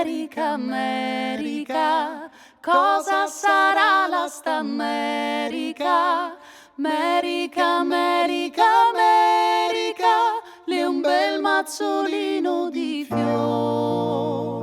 America, America, cosa sarà la sta America? America, America, America, lì un bel mazzolino di fior.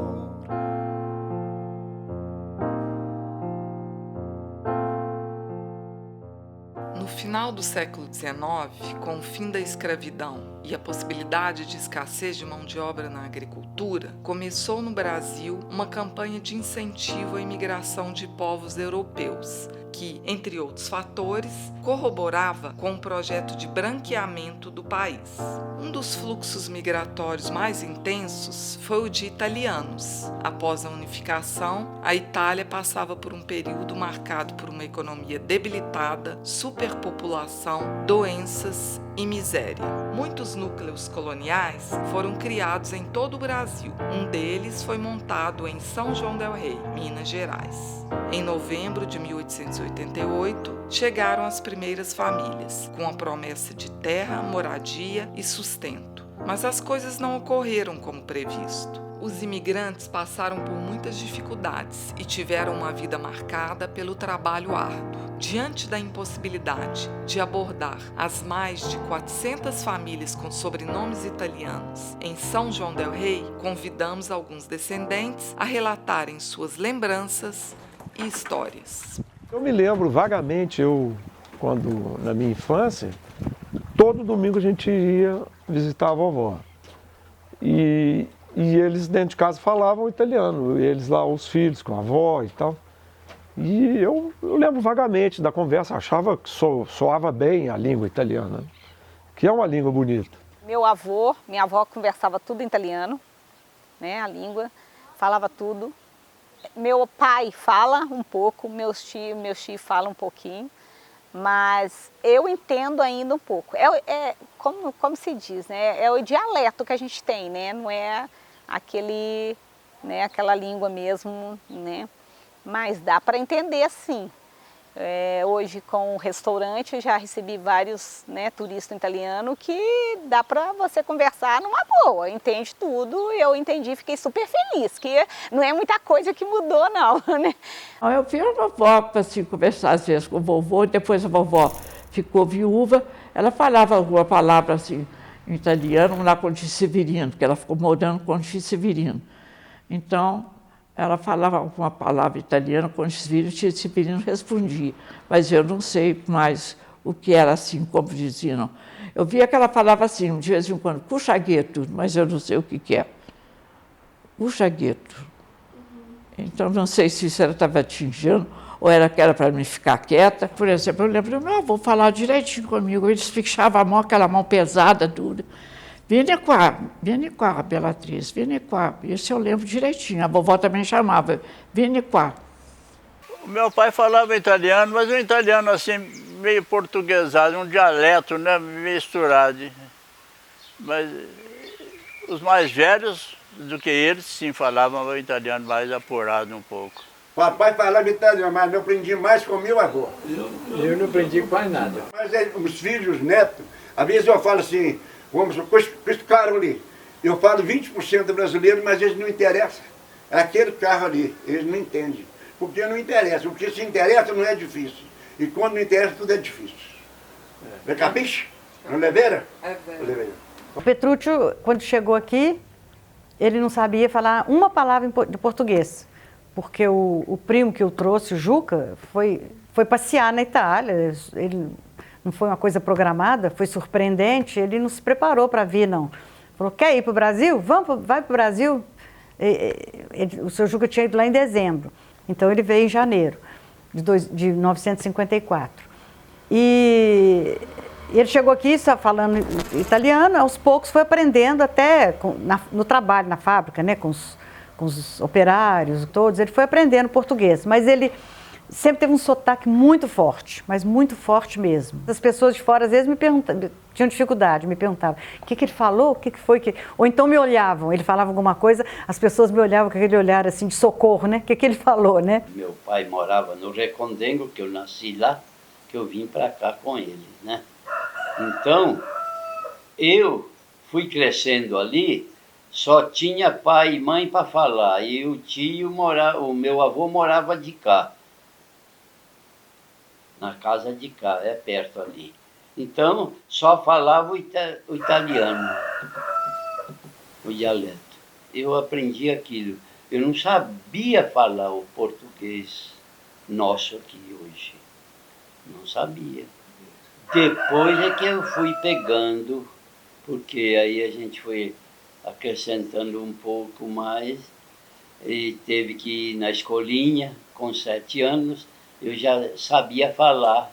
No final do século XIX, com o fim da escravidão e a possibilidade de escassez de mão de obra na agricultura, começou no Brasil uma campanha de incentivo à imigração de povos europeus, que, entre outros fatores, corroborava com o projeto de branqueamento do país. Um dos fluxos migratórios mais intensos foi o de italianos. Após a unificação, a Itália passava por um período marcado por uma economia debilitada, superpopulação, doenças e miséria. Muitos núcleos coloniais foram criados em todo o Brasil. Um deles foi montado em São João del Rei, Minas Gerais. Em novembro de 1888, chegaram as primeiras famílias, com a promessa de terra, moradia e sustento. Mas as coisas não ocorreram como previsto. Os imigrantes passaram por muitas dificuldades e tiveram uma vida marcada pelo trabalho árduo. Diante da impossibilidade de abordar as mais de 400 famílias com sobrenomes italianos em São João del Rei, convidamos alguns descendentes a relatarem suas lembranças e histórias. Eu me lembro vagamente, quando na minha infância, todo domingo a gente ia visitar a vovó. E eles dentro de casa falavam italiano, eles lá, os filhos com a avó e tal. E eu lembro vagamente da conversa, achava que soava bem a língua italiana, que é uma língua bonita. Minha avó conversava tudo em italiano, né, a língua, falava tudo. Meu pai fala um pouco, meus tios falam um pouquinho, mas eu entendo ainda um pouco. Como se diz, né, é o dialeto que a gente tem, né, não é aquela língua mesmo, né? Mas dá para entender sim. Hoje com o restaurante eu já recebi vários, né, turistas italianos que dá para você conversar numa boa, entende tudo. Eu entendi, fiquei super feliz, que não é muita coisa que mudou não, né? Eu vi a vovó assim, conversar às vezes com o vovô, depois a vovó ficou viúva, ela falava alguma palavra assim em italiano lá com o tio Severino, porque ela ficou morando com o tio Severino. Então, ela falava alguma palavra italiana com o tio Severino respondia, mas eu não sei mais o que era assim, como diziam. Eu via que ela falava assim, de vez em quando, cuxagueto, mas eu não sei o que é. Cuxagueto. Então, não sei se isso ela estava atingindo ou era que era para mim ficar quieta. Por exemplo, eu lembro, meu avô falava direitinho comigo, eles fechavam a mão, aquela mão pesada, dura. Vieni qua, Beatriz, vieni qua. Isso eu lembro direitinho, a vovó também chamava, vieni qua. O meu pai falava italiano, mas um italiano assim, meio portuguesado, um dialeto, né, misturado. Mas os mais velhos do que eles, sim, falavam o italiano mais apurado um pouco. Papai falava italiano, mas eu aprendi mais com meu avô. Eu não aprendi quase nada. Mas os filhos, os netos, às vezes eu falo assim, vamos com esse carro ali. Eu falo 20% brasileiro, mas eles não interessam. É aquele carro ali, eles não entendem. Porque não interessa. Porque se interessa não é difícil. E quando não interessa, tudo é difícil. É capiche? Não leveira? É velho. O Petrúcio, quando chegou aqui, ele não sabia falar uma palavra de português. Porque o primo que o trouxe, o Juca, foi passear na Itália. Ele não foi uma coisa programada, foi surpreendente. Ele não se preparou para vir, não. Falou, quer ir para o Brasil? Vai para o Brasil. O seu Juca tinha ido lá em dezembro. Então ele veio em janeiro de 1954. E ele chegou aqui falando italiano, aos poucos foi aprendendo até no trabalho, na fábrica, né, com os operários todos, ele foi aprendendo português, mas ele sempre teve um sotaque muito forte, mas muito forte mesmo. As pessoas de fora às vezes me perguntavam, tinham dificuldade, me perguntavam o que ele falou, o que foi que... Ou então me olhavam, ele falava alguma coisa, as pessoas me olhavam com aquele olhar assim de socorro, né? O que ele falou, né? Meu pai morava no Recondengo, que eu nasci lá, que eu vim para cá com ele, né? Então, eu fui crescendo ali só tinha pai e mãe para falar. E o meu avô morava de cá. Na casa de cá, é perto ali. Então, só falava o italiano, o dialeto. Eu aprendi aquilo. Eu não sabia falar o português nosso aqui hoje. Não sabia. Depois é que eu fui pegando, porque aí a gente foi acrescentando um pouco mais. E teve que ir na escolinha, com 7 anos, eu já sabia falar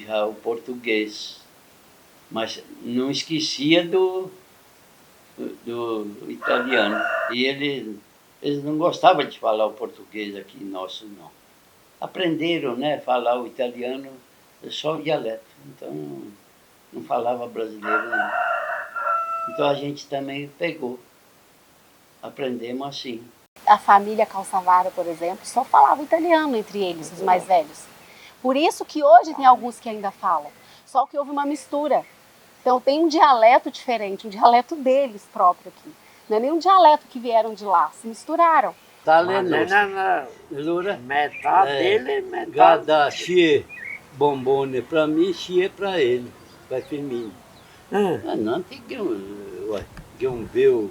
já o português. Mas não esquecia do italiano. E eles não gostavam de falar o português aqui nosso, não. Aprenderam, né, falar o italiano, só o dialeto. Então, não falava brasileiro, não. Então, a gente também pegou. Aprendemos assim. A família Calçavara, por exemplo, só falava italiano entre eles, os mais velhos. Por isso que hoje tem alguns que ainda falam. Só que houve uma mistura. Então tem um dialeto diferente, um dialeto deles próprio aqui. Não é nem um dialeto que vieram de lá, se misturaram. Metade dele é metade. Cada chia bombone para mim, chia para ele, para mim. Não tem que ver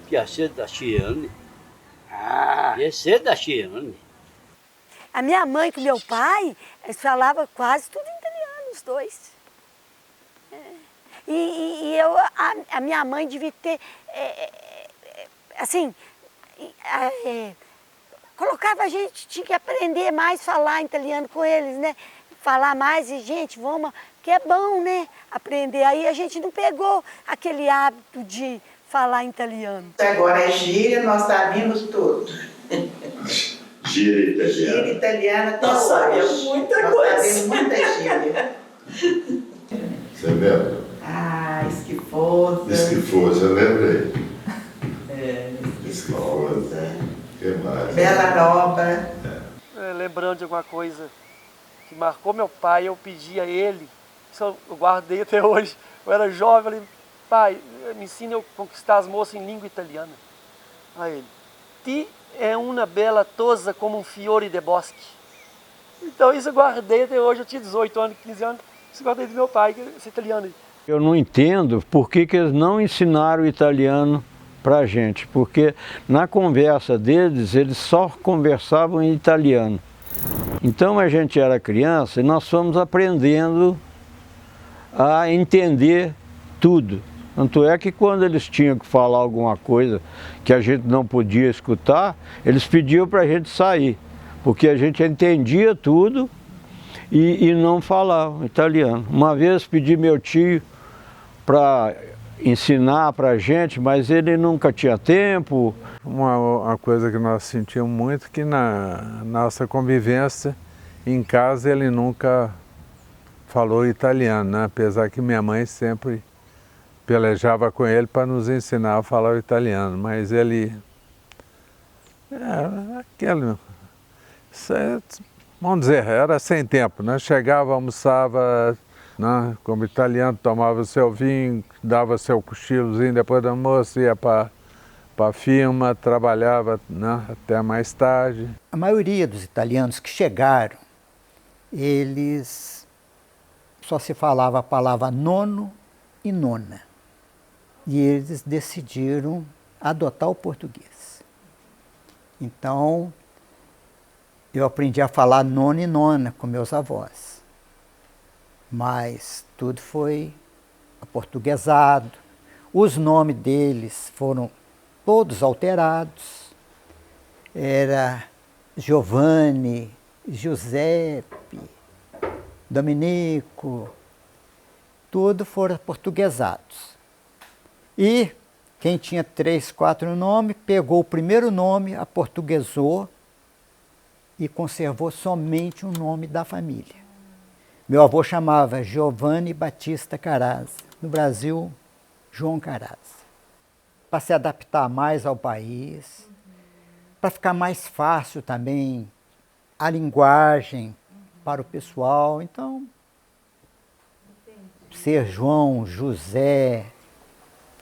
que ia ser da Chiane. Ia ser da Chiane. A minha mãe com meu pai, eles falavam quase tudo italiano, os dois. E a minha mãe devia ter, assim, colocava a gente, tinha que aprender mais a falar italiano com eles, né? Falar mais e, gente, vamos, que é bom, né? Aprender. Aí a gente não pegou aquele hábito de falar italiano. Agora é gíria, nós sabemos tudo. Gíria italiana. Gíria italiana, nós sabemos muita coisa. Nós sabemos muita gíria. Você lembra? Esquifosa. Esquifosa, eu lembrei. Esquifosa. O que mais? Bela Nova. Lembrando de alguma coisa que marcou meu pai, eu pedi a ele, isso eu guardei até hoje. Eu era jovem, falei, pai, me ensina a conquistar as moças em língua italiana. A ele, ti é uma bela tosa como um fiore de bosque. Então isso eu guardei até hoje, eu tinha 18 anos, 15 anos, isso eu guardei do meu pai, que é italiano. Eu não entendo por que eles não ensinaram o italiano para a gente, porque na conversa deles, eles só conversavam em italiano. Então a gente era criança e nós fomos aprendendo a entender tudo. Tanto é que quando eles tinham que falar alguma coisa que a gente não podia escutar, eles pediam para a gente sair, porque a gente entendia tudo e não falava italiano. Uma vez pedi meu tio para ensinar para a gente, mas ele nunca tinha tempo. Uma coisa que nós sentimos muito que na nossa convivência em casa ele nunca falou italiano, né? Apesar que minha mãe sempre pelejava com ele para nos ensinar a falar o italiano, mas ele vamos dizer, era sem tempo, né? Chegava, almoçava, né? Como italiano, tomava seu vinho, dava seu cochilozinho depois do almoço, ia para a firma, trabalhava, né? Até mais tarde. A maioria dos italianos que chegaram, eles só se falava a palavra nono e nona. E eles decidiram adotar o português. Então, eu aprendi a falar nona e nona com meus avós. Mas tudo foi aportuguesado. Os nomes deles foram todos alterados. Era Giovanni, Giuseppe, Domenico, tudo foram aportuguesados. E quem tinha 3, 4 nomes, pegou o primeiro nome, aportuguesou e conservou somente o nome da família. Meu avô chamava Giovanni Battista Caraza, no Brasil, João Caraza. Para se adaptar mais ao país, para ficar mais fácil também a linguagem para o pessoal. Então, ser João, José,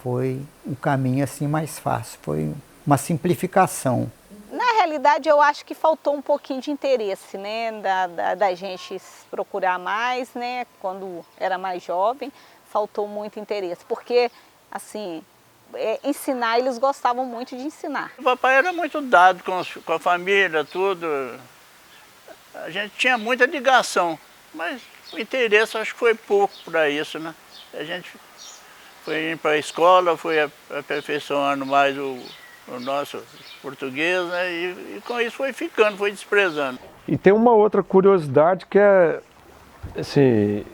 foi um caminho assim mais fácil, foi uma simplificação. Na realidade, eu acho que faltou um pouquinho de interesse, né, da gente procurar mais, né, quando era mais jovem, faltou muito interesse, porque, assim, ensinar, eles gostavam muito de ensinar. O papai era muito dado com a família, tudo. A gente tinha muita ligação, mas o interesse acho que foi pouco para isso, né? A gente foi indo para a escola, foi aperfeiçoando mais o nosso português, né? E com isso foi ficando, foi desprezando. E tem uma outra curiosidade que é, assim,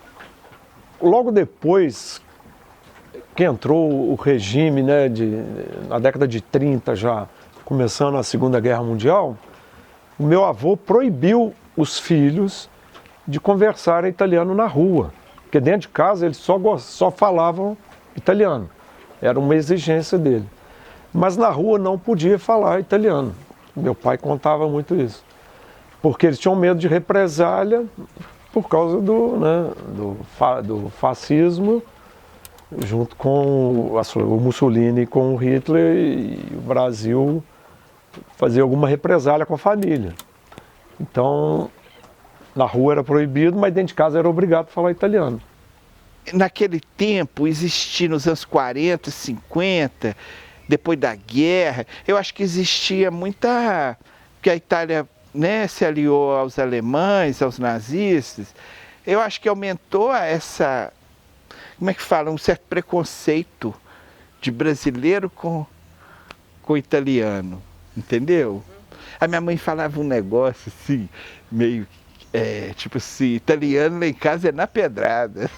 logo depois que entrou o regime, né, na década de 30 já, começando a Segunda Guerra Mundial, o meu avô proibiu os filhos de conversarem italiano na rua, porque dentro de casa eles só falavam italiano, era uma exigência dele. Mas na rua não podia falar italiano, meu pai contava muito isso, porque eles tinham medo de represália por causa do fascismo, junto com o Mussolini, com o Hitler, e o Brasil fazia alguma represália com a família. Então, na rua era proibido, mas dentro de casa era obrigado a falar italiano. Naquele tempo, existia nos anos 40, 50, depois da guerra, eu acho que existia muita... Porque a Itália, né, se aliou aos alemães, aos nazistas, eu acho que aumentou essa... Como é que fala? Um certo preconceito de brasileiro com italiano, entendeu? A minha mãe falava um negócio assim, meio, tipo assim, italiano lá em casa é na pedrada.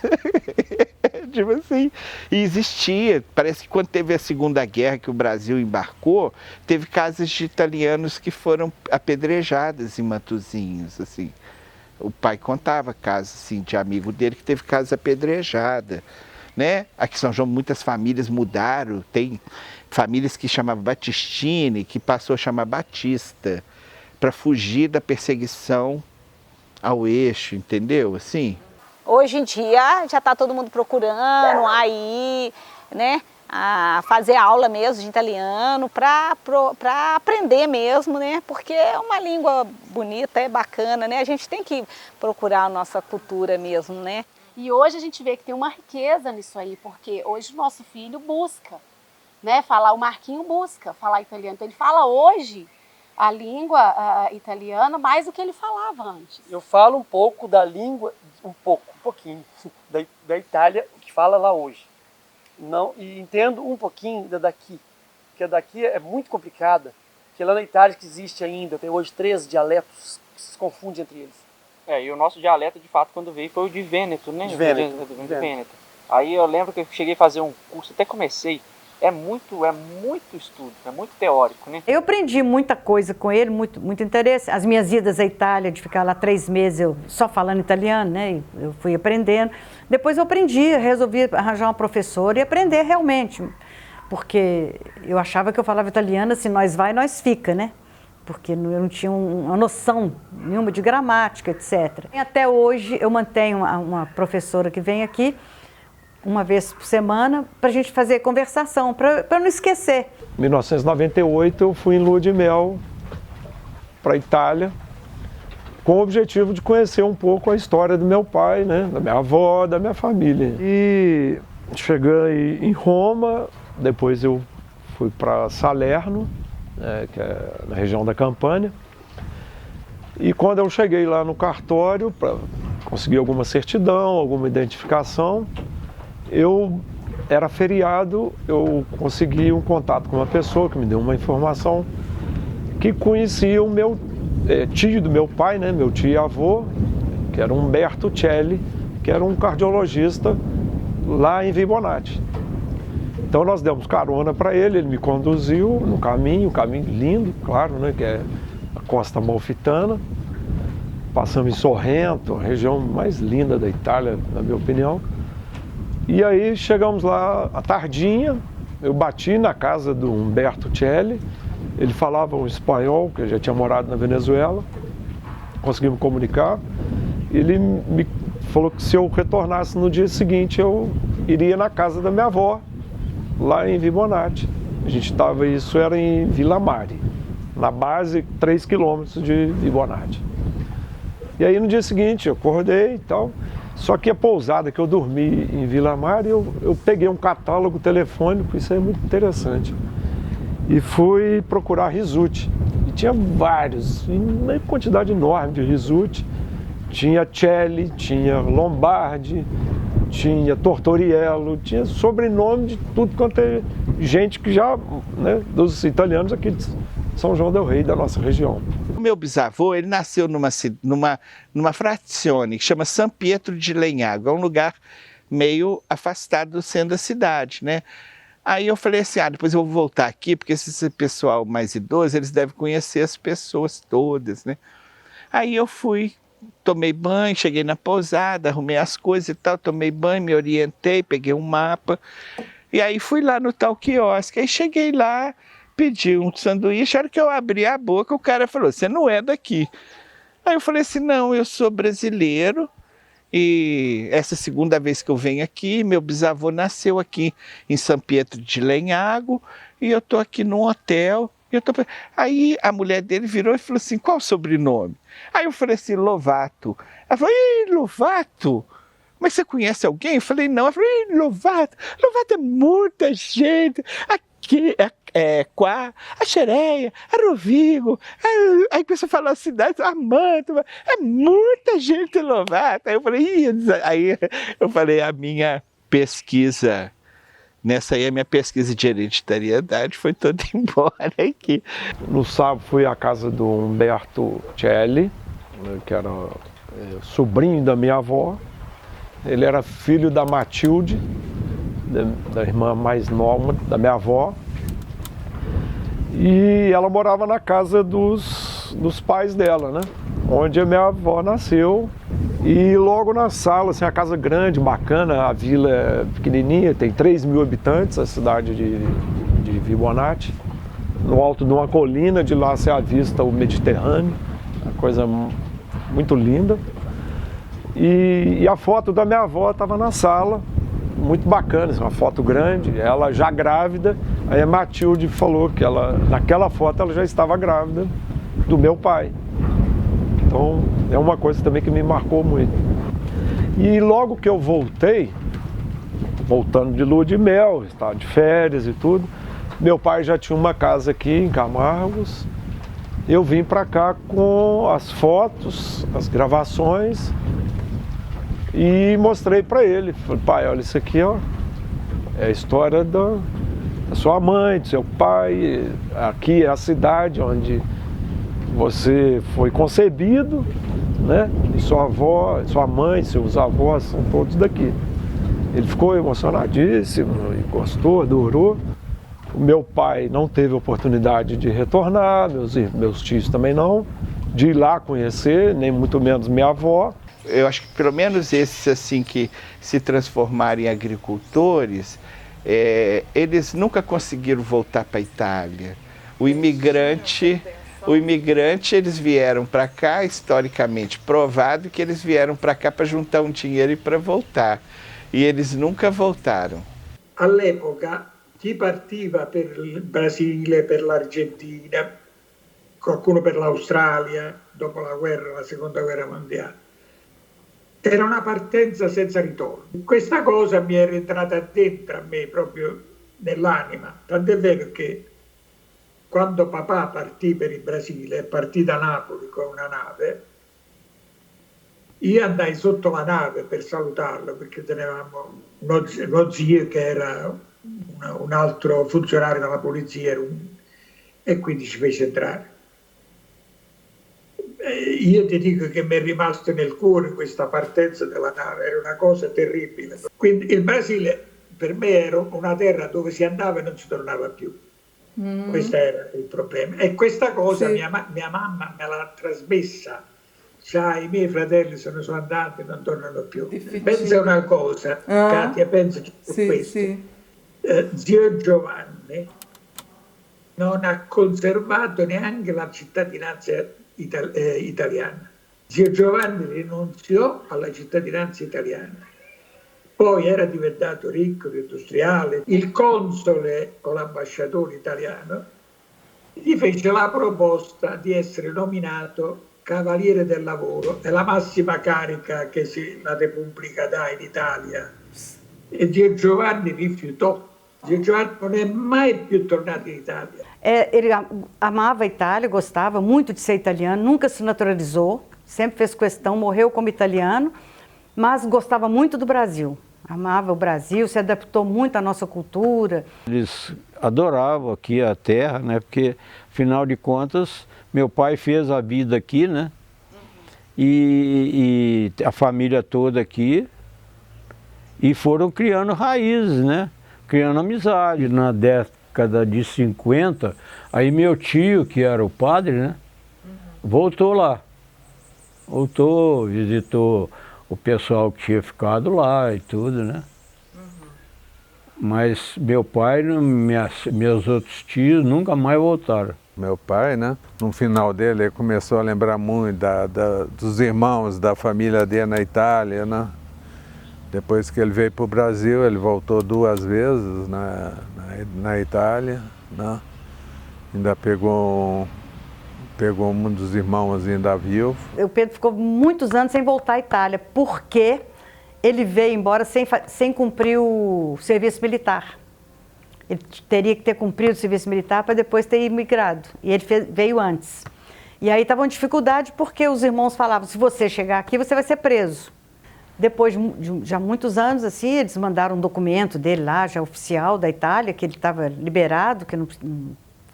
Tipo assim, e existia, parece que quando teve a Segunda Guerra que o Brasil embarcou, teve casas de italianos que foram apedrejadas em Matosinhos, assim. O pai contava casos assim, de amigo dele que teve casa apedrejada, né? Aqui em São João muitas famílias mudaram, tem famílias que chamavam Battistini, que passou a chamar Batista, para fugir da perseguição ao eixo, entendeu? Assim. Hoje em dia já está todo mundo procurando aí, né? A fazer aula mesmo de italiano para aprender mesmo, né? Porque é uma língua bonita, é bacana, né? A gente tem que procurar a nossa cultura mesmo, né? E hoje a gente vê que tem uma riqueza nisso aí, porque hoje o nosso filho busca, né? O Marquinho busca falar italiano. Então ele fala hoje a língua italiana mais do que ele falava antes. Eu falo um pouco da língua, um pouquinho, da Itália, que fala lá hoje. Não, e entendo um pouquinho da daqui, porque a daqui é muito complicada, porque lá na Itália que existe ainda, tem hoje 3 dialetos que se confundem entre eles. E o nosso dialeto, de fato, quando veio, foi o de Vêneto, né? De Vêneto. Aí eu lembro que eu cheguei a fazer um curso, até comecei, é muito estudo, é muito teórico, né? Eu aprendi muita coisa com ele, muito interesse. As minhas idas à Itália, de ficar lá 3 meses, eu só falando italiano, né? Eu fui aprendendo. Depois eu aprendi, resolvi arranjar uma professora e aprender realmente. Porque eu achava que eu falava italiano, assim, nós vai, nós fica, né? Porque eu não tinha uma noção nenhuma de gramática, etc. E até hoje eu mantenho uma professora que vem aqui, uma vez por semana, para a gente fazer conversação, para não esquecer. Em 1998 eu fui em lua de mel para a Itália, com o objetivo de conhecer um pouco a história do meu pai, né, da minha avó, da minha família. E cheguei em Roma, depois eu fui para Salerno, que é na região da Campânia. E quando eu cheguei lá no cartório, para conseguir alguma certidão, alguma identificação, era feriado, eu consegui um contato com uma pessoa que me deu uma informação que conhecia o meu tio do meu pai, né, meu tio e avô, que era Umberto Celli, que era um cardiologista lá em Vibonati. Então nós demos carona para ele, ele me conduziu no caminho, um caminho lindo, claro, né, que é a Costa Amalfitana. Passamos em Sorrento, a região mais linda da Itália, na minha opinião. E aí chegamos lá à tardinha, eu bati na casa do Umberto Celli, ele falava um espanhol, que eu já tinha morado na Venezuela, conseguimos comunicar. Ele me falou que se eu retornasse no dia seguinte, eu iria na casa da minha avó, lá em Vibonati. Isso era em Vila Mare, na base 3 quilômetros de Vibonati. E aí no dia seguinte eu acordei e tal, só que a pousada que eu dormi em Vila Mare, eu peguei um catálogo telefônico, isso aí é muito interessante, e fui procurar risoute. E tinha vários, uma quantidade enorme de risoute. Tinha Celli, tinha Lombardi, tinha Tortoriello, tinha sobrenome de tudo quanto é gente que já, né, dos italianos aqui de São João del Rei, da nossa região. O meu bisavô, ele nasceu numa frazione que chama San Pietro di Legnago, é um lugar meio afastado do centro da cidade, né? Aí eu falei assim, depois eu vou voltar aqui, porque esse pessoal mais idoso, eles devem conhecer as pessoas todas, né? Aí eu fui, tomei banho, cheguei na pousada, arrumei as coisas e tal, tomei banho, me orientei, peguei um mapa, e aí fui lá no tal quiosque, aí cheguei lá, pedi um sanduíche, a hora que eu abri a boca, o cara falou, você não é daqui. Aí eu falei assim, não, eu sou brasileiro, e essa é a segunda vez que eu venho aqui, meu bisavô nasceu aqui em San Pietro di Legnago, e eu estou aqui num hotel. Aí a mulher dele virou e falou assim, qual o sobrenome? Aí eu falei assim, Lovato. Ela falou, ih, Lovato? Mas você conhece alguém? Eu falei, não. Ela falou, ih, Lovato. Lovato é muita gente. Aqui, Quá, a Xereia, a Rovigo. Aí começou a falar a cidade, a Mantova. É muita gente Lovato. Aí eu falei, a minha pesquisa... Nessa aí a minha pesquisa de hereditariedade foi toda embora aqui. No sábado fui à casa do Umberto Celli, que era sobrinho da minha avó. Ele era filho da Matilde, da irmã mais nova da minha avó. E ela morava na casa dos pais dela, né? Onde a minha avó nasceu. E logo na sala, assim, a casa grande, bacana, a vila é pequenininha, tem 3.000 habitantes, a cidade de Vibonati. No alto de uma colina, de lá se avista o Mediterrâneo, uma coisa muito linda. E a foto da minha avó estava na sala, muito bacana, assim, uma foto grande, ela já grávida. Aí a Matilde falou que naquela foto ela já estava grávida do meu pai. Então, é uma coisa também que me marcou muito. E logo que eu voltei, voltando de lua de mel, estava de férias e tudo, meu pai já tinha uma casa aqui em Camargos. Eu vim para cá com as fotos, as gravações e mostrei para ele. Falei, pai, olha isso aqui, ó, é a história da sua mãe, do seu pai. Aqui é a cidade onde você foi concebido, né? E sua avó, sua mãe, seus avós são todos daqui. Ele ficou emocionadíssimo, e gostou, adorou. O meu pai não teve oportunidade de retornar, meus tios também não, de ir lá conhecer, nem muito menos minha avó. Eu acho que pelo menos esses assim que se transformaram em agricultores, eles nunca conseguiram voltar para a Itália. O imigrante, eles vieram para cá, historicamente provado que eles vieram para cá para juntar um dinheiro e para voltar. E eles nunca voltaram. All'epoca chi partiva per il Brasile, per l'Argentina, qualcuno per l'Australia, dopo la guerra, la seconda guerra mondiale. Era una partenza senza ritorno. Questa cosa mi era entrata dentro a me, proprio nell'anima. Tant'è vero che quando papà partì per il Brasile, partì da Napoli con una nave, io andai sotto la nave per salutarlo, perché tenevamo uno zio che era un altro funzionario della polizia e quindi ci fece entrare. Io ti dico che mi è rimasto nel cuore questa partenza della nave, era una cosa terribile. Quindi il Brasile per me era una terra dove si andava e non si tornava più. Questo era il problema. E questa cosa sì. mia mamma me l'ha trasmessa. Già i miei fratelli se ne sono andati e non tornano più. Pensa una cosa, Katia, pensa su questo. Sì. Zio Giovanni non ha conservato neanche la cittadinanza italiana. Zio Giovanni rinunziò alla cittadinanza italiana poi era diventato ricco, industriale. Il console o l'ambasciatore italiano gli fece la proposta di essere nominato Cavaliere del Lavoro, è la massima carica che la Repubblica dà in Italia. E Zio Giovanni rifiutò. Zio Giovanni non è mai più tornato in Italia. Ele amava a Itália, gostava muito de ser italiano, nunca se naturalizou, sempre fez questão, morreu como italiano, mas gostava muito do Brasil. Amava o Brasil, se adaptou muito à nossa cultura. Eles adoravam aqui a terra, né? Porque, afinal de contas, meu pai fez a vida aqui, né? E a família toda aqui, e foram criando raízes, né? Criando amizade. Na década de 50, aí meu tio, que era o padre, né? Voltou lá. Voltou, visitou o pessoal que tinha ficado lá e tudo, né? Mas meu pai, meus outros tios nunca mais voltaram. Meu pai, né? No final dele, ele começou a lembrar muito dos irmãos da família dele na Itália, né? Depois que ele veio para o Brasil, ele voltou 2 vezes na Itália, né? Ainda pegou um dos irmãos ainda vivo. O Pedro ficou muitos anos sem voltar à Itália, porque ele veio embora sem cumprir o serviço militar. Ele teria que ter cumprido o serviço militar para depois ter imigrado. E ele veio antes. E aí estava uma dificuldade porque os irmãos falavam, se você chegar aqui, você vai ser preso. Depois de já muitos anos, assim, eles mandaram um documento dele lá, já oficial da Itália, que ele estava liberado, que não,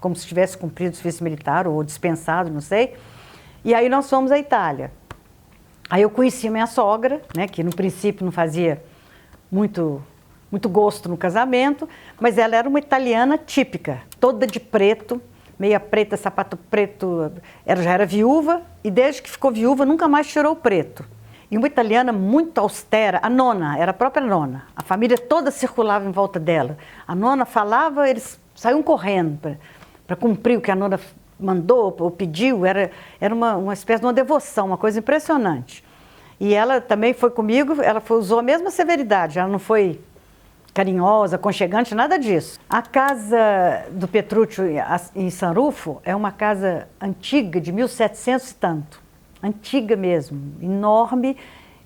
como se tivesse cumprido o serviço militar ou dispensado, não sei. E aí nós fomos à Itália. Aí eu conheci a minha sogra, né, que no princípio não fazia muito gosto no casamento, mas ela era uma italiana típica, toda de preto, meia preta, sapato preto. Ela já era viúva e desde que ficou viúva nunca mais tirou o preto. E uma italiana muito austera, a nona, era a própria nona. A família toda circulava em volta dela. A nona falava, eles saíam correndo para cumprir o que a nona mandou ou pediu. Era uma espécie de uma devoção, uma coisa impressionante. E ela também foi comigo, ela usou a mesma severidade, ela não foi carinhosa, aconchegante, nada disso. A casa do Petrúcio em San Rufo é uma casa antiga, de 1700 e tanto. Antiga mesmo, enorme,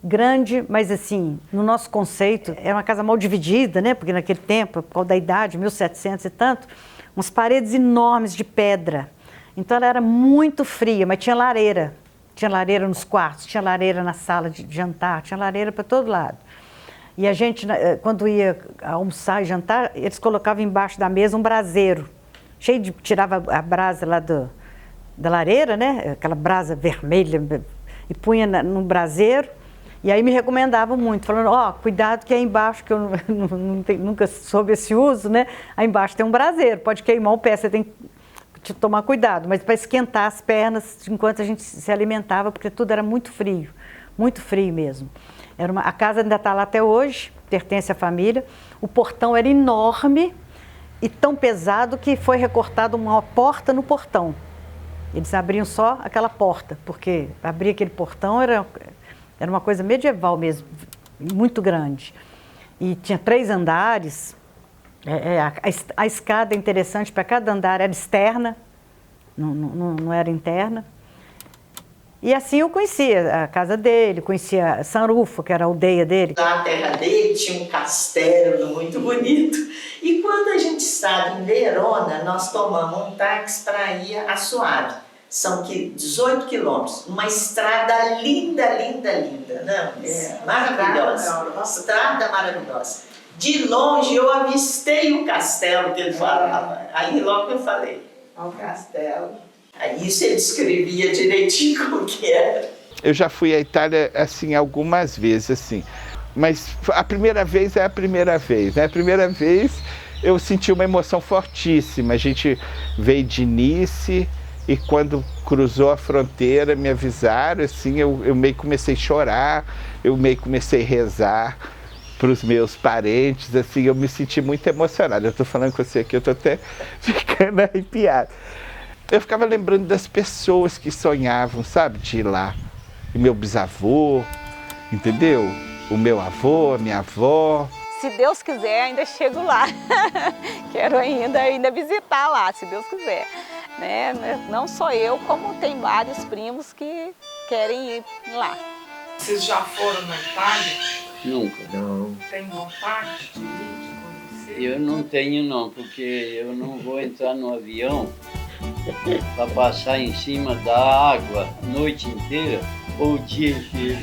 grande, mas assim, no nosso conceito, era uma casa mal dividida, né? Porque naquele tempo, por causa da idade, 1700 e tanto, umas paredes enormes de pedra. Então ela era muito fria, mas tinha lareira. Tinha lareira nos quartos, tinha lareira na sala de jantar, tinha lareira para todo lado. E a gente, quando ia almoçar e jantar, eles colocavam embaixo da mesa um braseiro, cheio de... tirava a brasa lá da lareira, né? Aquela brasa vermelha, e punha no braseiro. E aí me recomendavam muito, falando, cuidado que aí embaixo, que eu nunca soube esse uso, né? Aí embaixo tem um braseiro, pode queimar o pé, você tem que tomar cuidado. Mas para esquentar as pernas enquanto a gente se alimentava, porque tudo era muito frio mesmo. A casa ainda está lá até hoje, pertence à família. O portão era enorme e tão pesado que foi recortada uma porta no portão. Eles abriam só aquela porta, porque abrir aquele portão era uma coisa medieval mesmo, muito grande. E tinha 3 andares, a escada é interessante, para cada andar era externa, não era interna. E assim eu conhecia a casa dele, conhecia San Rufo, que era a aldeia dele. Na terra dele tinha um castelo muito bonito. E quando a gente estava em Verona, nós tomamos um táxi para ir a Suave. São 18 quilômetros. Uma estrada linda, linda, linda. Não, maravilhosa. Estrada maravilhosa. De longe eu avistei o castelo que ele falava. Aí logo eu falei, o castelo. Aí você descrevia direitinho como que era. Eu já fui à Itália, assim, algumas vezes, assim. Mas a primeira vez é a primeira vez, né? A primeira vez eu senti uma emoção fortíssima. A gente veio de Nice e quando cruzou a fronteira me avisaram, assim, eu meio comecei a chorar, eu meio comecei a rezar para os meus parentes, assim, eu me senti muito emocionado. Eu estou falando com você aqui, eu estou até ficando arrepiado. Eu ficava lembrando das pessoas que sonhavam, sabe, de ir lá. E meu bisavô, entendeu? o meu avô, a minha avó. Se Deus quiser, ainda chego lá. Quero ainda visitar lá, se Deus quiser. Né? Não só eu, como tem vários primos que querem ir lá. Vocês já foram na Itália? Nunca. Não. Tem vontade de conhecer? Eu não tenho não, porque eu não vou entrar no avião para passar em cima da água a noite inteira ou o dia inteiro.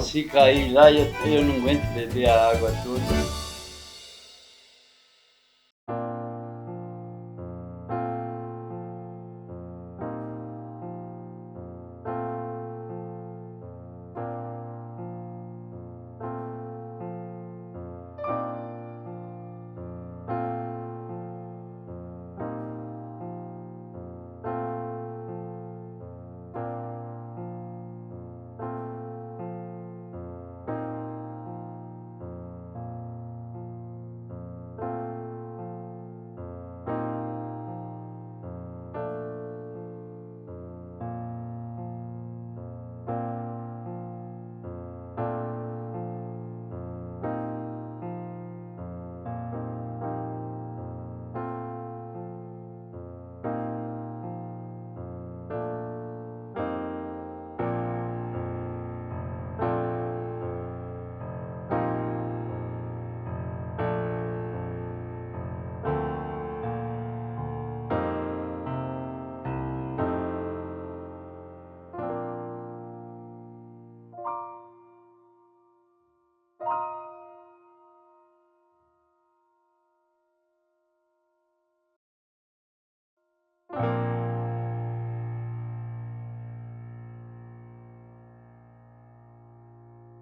Se cair lá, eu não aguento beber a água toda.